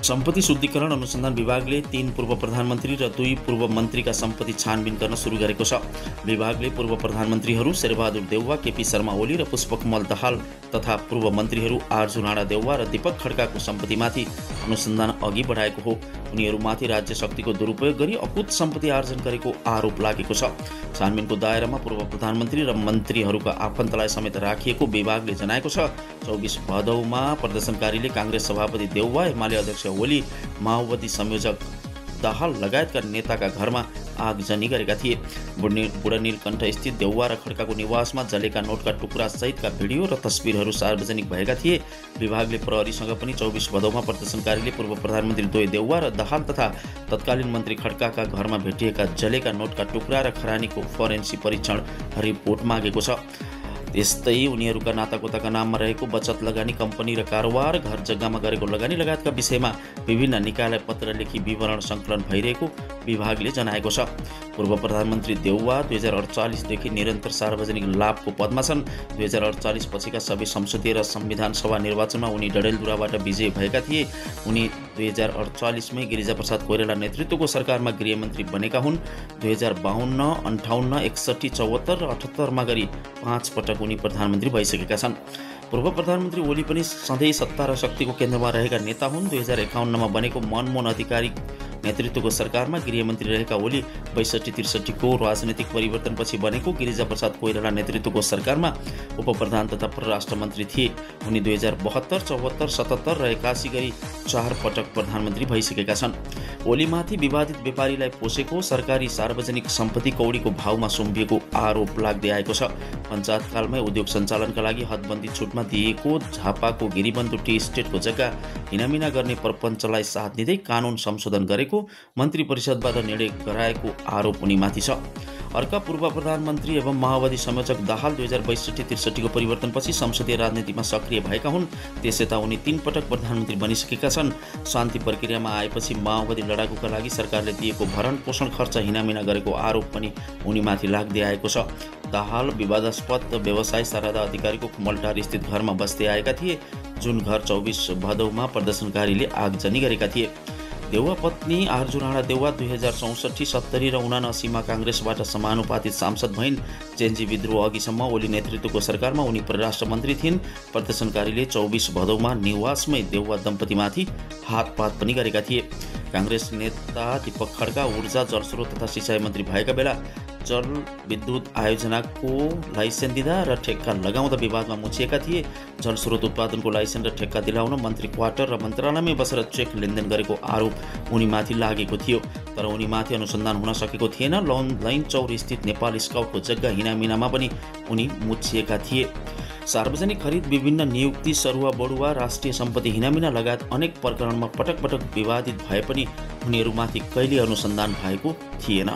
सम्पत्ति शुद्धिकरण अनुसन्धान विभागले 3 पूर्व प्रधानमन्त्री र 2 पूर्व मन्त्रीका सम्पत्ति छानबिन गर्न सुरु गरेको छ। विभागले पूर्व प्रधानमन्त्रीहरू शेरबहादुर देउवा, केपी शर्मा ओली र पुष्पकमल दाहाल तथा पूर्व मन्त्रीहरू आर्जुन राणा देउवा र दीपक खड्काको सम्पत्तिमाथि अनुसन्धान अघि बढाएको हो। उनीहरूमाथि राज्य शक्तिको दुरुपयोग गरी अकुत सम्पत्ति आर्जन गरेको आरोप लागेको छ। छानबिनको दायरामा पूर्व प्रधानमन्त्री र मन्त्रीहरूका आफन्तलाई समेत राखिएको विभागले जनाएको छ। 24 भदौमा प्रदर्शनकारीले काङ्ग्रेस सभापति देउवा, एमाले अध्यक्ष ओली, माओवादी संयोजक दाहाल लगायतका नेताका घरमा आगजनी गरेका थिए। बुढानीलकण्ठ स्थित देउवा र खड्काको निवासमा जलेका नोटका टुक्रा सहितका भिडियो र तस्बिरहरू सार्वजनिक भएका थिए। विभागले प्रहरीसँग पनि 24 भदौमा प्रदर्शनकारीले पूर्व प्रधानमन्त्री द्वय देउवा र दाहाल तथा तत्कालीन मन्त्री खड्काका घरमा भेटिएका जलेका नोटका टुक्रा र खरानीको फोरेन्सिक परीक्षण रिपोर्ट मागेको छ। त्यस्तै उनीहरूका नातागोताका नाममा रहेको बचत लगानी कम्पनी र कारोबार, घर जग्गामा गरेको लगानी लगायतका विषयमा विभिन्न निकायलाई पत्र लेखी विवरण सङ्कलन भइरहेको विभागले जनाएको छ। पूर्व प्रधानमन्त्री देउवा 2048 देखि निरन्तर सार्वजनिक लाभको पदमा छन्। 2048 पछिका सबै संसदीय र संविधान सभा निर्वाचनमा उनी डडेलधुराबाट विजयी भएका थिए। उनी 2048 मै गिरिजाप्रसाद कोइराला नेतृत्वको सरकारमा गृहमन्त्री बनेका हुन्। 2052, 58, 61, 74 र 78 मा गरी 5 पटक उनी प्रधानमन्त्री भइसकेका छन्। पूर्व प्रधानमन्त्री ओली पनि सधैँ सत्ता र शक्तिको केन्द्रमा रहेका नेता हुन्। 2051 मा बनेको मनमोहन अधिकारी नेतृत्वको सरकारमा गृहमन्त्री रहेका ओली 62-63 को राजनीतिक परिवर्तनपछि बनेको गिरिजाप्रसाद कोइराला नेतृत्वको सरकारमा उपप्रधान तथा परराष्ट्र मन्त्री थिए। उनी 2072, 74, 77 र 81 गरी 4 पटक प्रधानमन्त्री भइसकेका छन्। ओलीमाथि विवादित व्यापारीलाई पोसेको सरकारी सार्वजनिक सम्पत्ति कौडीको भावमा सुम्भिएको आरोप लाग्दै आएको छ। पञ्चायतकालमै उद्योग सञ्चालनका लागि हदबन्दी छुटमा दिएको झापाको गिरिबन्धु टी स्टेटको जग्गा हिनामिना गर्ने प्रपञ्चलाई साथ दिँदै कानुन संशोधन गरेको मन्त्री परिषदबाट निर्णय गराएको आरोप उनीमाथि छ। अर्का पूर्व प्रधानमन्त्री एवं माओवादी संयोजक दाहाल 2062-63 को परिवर्तनपछि संसदीय राजनीतिमा सक्रिय भएका हुन्। त्यसयता उनी 3 पटक प्रधानमन्त्री बनिसकेका छन्। शान्ति प्रक्रियामा आएपछि माओवादी लडाकुका लागि सरकारले दिएको भरण पोषण खर्च हिनामिना गरेको आरोप पनि उनीमाथि लाग्दै आएको छ। दाहाल विवादास्पद व्यवसाय शारदा अधिकारीको कुमलटार स्थित घरमा बस्दै आएका थिए, जुन घर 24 भदौमा प्रदर्शनकारीले आगजनी गरेका थिए। देउवा पत्नी आर्जुन राणा देउवा 2064, 70 र 79 मा काङ्ग्रेसबाट समानुपातित सांसद भइन्। चेन्जी विद्रोह अघिसम्म ओली नेतृत्वको सरकारमा उनी परराष्ट्र मन्त्री थिइन्। प्रदर्शनकारीले 24 भदौमा निवासमै देउवा दम्पतिमाथि हातपात पनि गरेका थिए। काङ्ग्रेस नेता दीपक खड्का ऊर्जा, जलस्रोत तथा सिँचाइ मन्त्री भएका बेला जल विद्युत आयोजनाको लाइसेन्स दिँदा र ठेक्का लगाउँदा विवादमा मुछिएका थिए। जलस्रोत उत्पादनको लाइसेन्स र ठेक्का दिलाउन मन्त्री क्वार्टर र मन्त्रालयमै बसेर चेक लेनदेन गरेको आरोप उनीमाथि लागेको थियो, तर उनीमाथि अनुसन्धान हुन सकेको थिएन। लाइन चौर स्थित नेपाल स्काउटको जग्गा हिनामिनामा पनि उनी मुछिएका थिए। सार्वजनिक खरिद, विभिन्न नियुक्ति, सरुवा बढुवा, राष्ट्रिय सम्पत्ति हिनामिना लगायत अनेक प्रकरणमा पटक पटक विवादित भए पनि उनीहरूमाथि कहिल्यै अनुसन्धान भएको थिएन।